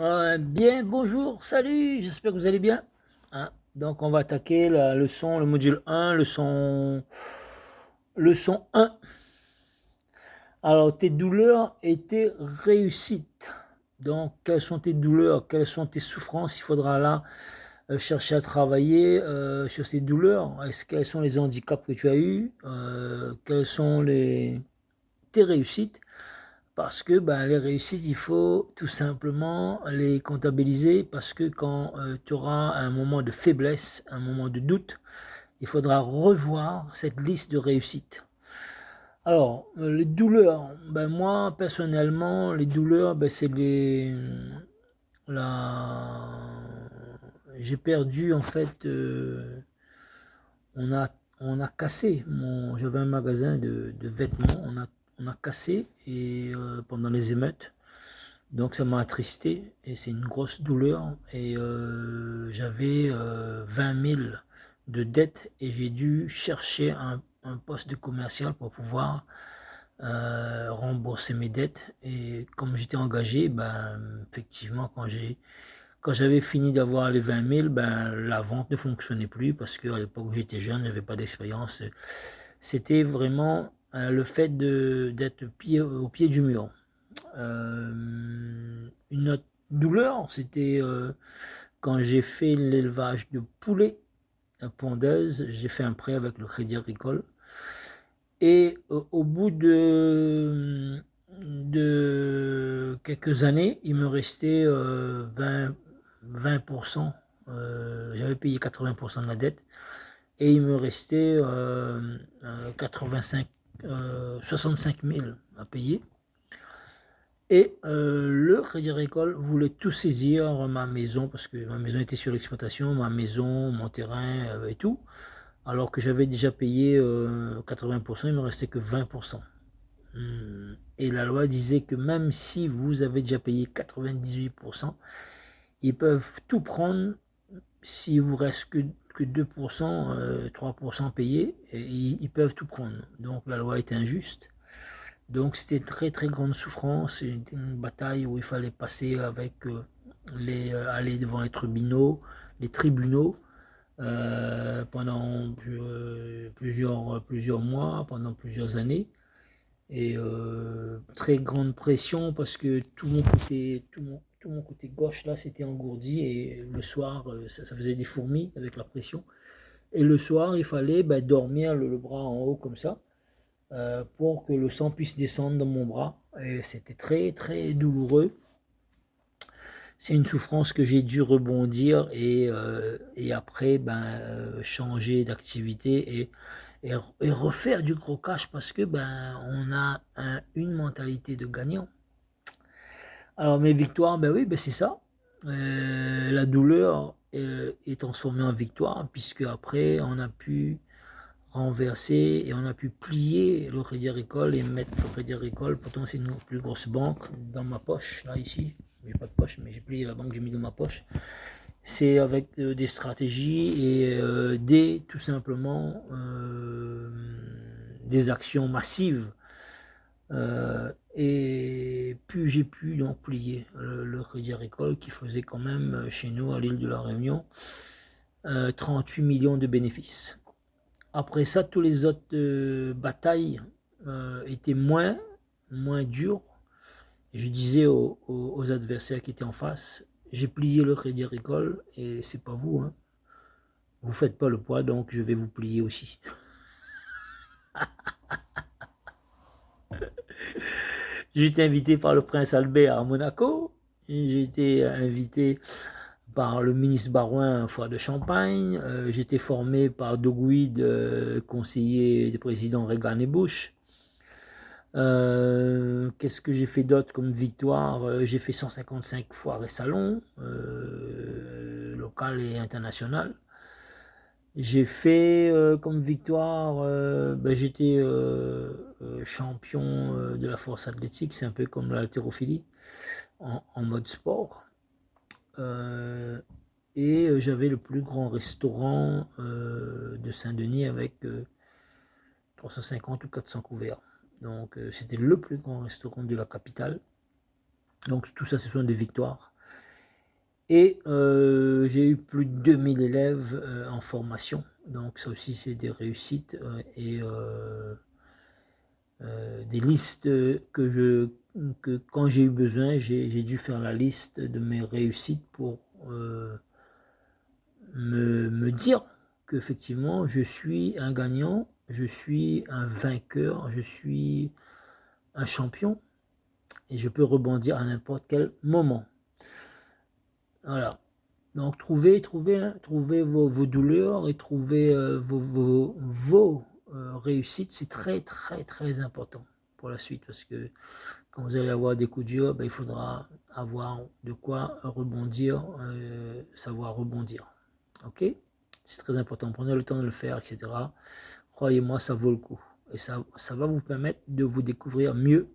Bien, bonjour, salut, j'espère que vous allez bien. Donc, on va attaquer la leçon, le module 1, leçon 1. Alors, tes douleurs et tes réussites. Donc, quelles sont tes douleurs, quelles sont tes souffrances? Il faudra là chercher à travailler sur ces douleurs. Quels sont les handicaps que tu as eus? Quelles sont tes réussites? Parce que ben, les réussites, il faut tout simplement les comptabiliser parce que quand tu auras un moment de faiblesse, un moment de doute, il faudra revoir cette liste de réussites. Alors, les douleurs, ben moi personnellement, les douleurs, ben, c'est la... J'ai perdu en fait, on a, on a cassé, j'avais un magasin de vêtements, on a cassé et pendant les émeutes. Donc ça m'a attristé et c'est une grosse douleur. Et j'avais 20 000 de dettes et j'ai dû chercher un poste de commercial pour pouvoir rembourser mes dettes. Et comme j'étais engagé, ben, effectivement, quand j'avais fini d'avoir les 20 000, ben, la vente ne fonctionnait plus parce qu'à l'époque où j'étais jeune, je n'avais pas d'expérience. C'était vraiment le fait d'être au pied du mur. Une autre douleur, c'était quand j'ai fait l'élevage de poulets à pondeuse. J'ai fait un prêt avec le Crédit Agricole. Et au bout de quelques années, il me restait 20%. J'avais payé 80% de la dette. Et il me restait 85, 65 000 à payer. Et le Crédit Agricole voulait tout saisir ma maison, parce que ma maison était sur l'exploitation, ma maison, mon terrain et tout. Alors que j'avais déjà payé 80%, il ne me restait que 20%. Et la loi disait que même si vous avez déjà payé 98%, ils peuvent tout prendre s'il vous reste que 2%, 3% payés, et ils peuvent tout prendre. Donc la loi est injuste. Donc c'était une très très grande souffrance, une bataille où il fallait passer avec aller devant les tribunaux pendant plusieurs mois, pendant plusieurs années. Et très grande pression parce que tout mon côté gauche là s'était engourdi et le soir ça faisait des fourmis avec la pression. Et le soir il fallait ben, dormir le bras en haut comme ça pour que le sang puisse descendre dans mon bras. Et c'était très très douloureux. C'est une souffrance que j'ai dû rebondir et après ben, changer d'activité et refaire du croquage parce que ben, on a une mentalité de gagnant. Alors mes victoires, ben oui, ben c'est ça. La douleur est transformée en victoire puisque après on a pu renverser et on a pu plier le Crédit Agricole et mettre le Crédit Agricole, pourtant c'est une plus grosse banque, dans ma poche, là ici. J'ai pas de poche, mais j'ai plié la banque, j'ai mis dans ma poche. C'est avec des stratégies et tout simplement des actions massives. Et puis j'ai pu donc plier le Crédit Agricole qui faisait quand même chez nous à l'île de la Réunion 38 millions de bénéfices. Après ça, tous les autres batailles étaient moins dures. Je disais aux adversaires qui étaient en face, j'ai plié le Crédit Agricole et c'est pas vous, hein. Vous faites pas le poids, donc je vais vous plier aussi. J'ai été invité par le prince Albert à Monaco. J'ai été invité par le ministre Barouin à Foire de Champagne. J'ai été formé par Doguid, conseiller du président Reagan et Bush. Qu'est-ce que j'ai fait d'autre comme victoire? J'ai fait 155 foires et salons, local et international. J'ai fait comme victoire, ben, j'étais champion de la force athlétique, c'est un peu comme l'haltérophilie en mode sport. Et j'avais le plus grand restaurant de Saint-Denis avec 350 ou 400 couverts. Donc c'était le plus grand restaurant de la capitale. Donc tout ça, ce sont des victoires. Et j'ai eu plus de 2000 élèves en formation. Donc ça aussi, c'est des réussites et des listes que quand j'ai eu besoin, j'ai dû faire la liste de mes réussites pour me dire qu'effectivement, je suis un gagnant, je suis un vainqueur, je suis un champion et je peux rebondir à n'importe quel moment. Voilà. Donc, trouvez vos douleurs et trouvez vos réussites. C'est très, très, très important pour la suite parce que quand vous allez avoir des coups durs, ben, il faudra avoir de quoi rebondir, savoir rebondir. Ok? C'est très important. Prenez le temps de le faire, etc. Croyez-moi, ça vaut le coup. Et ça va vous permettre de vous découvrir mieux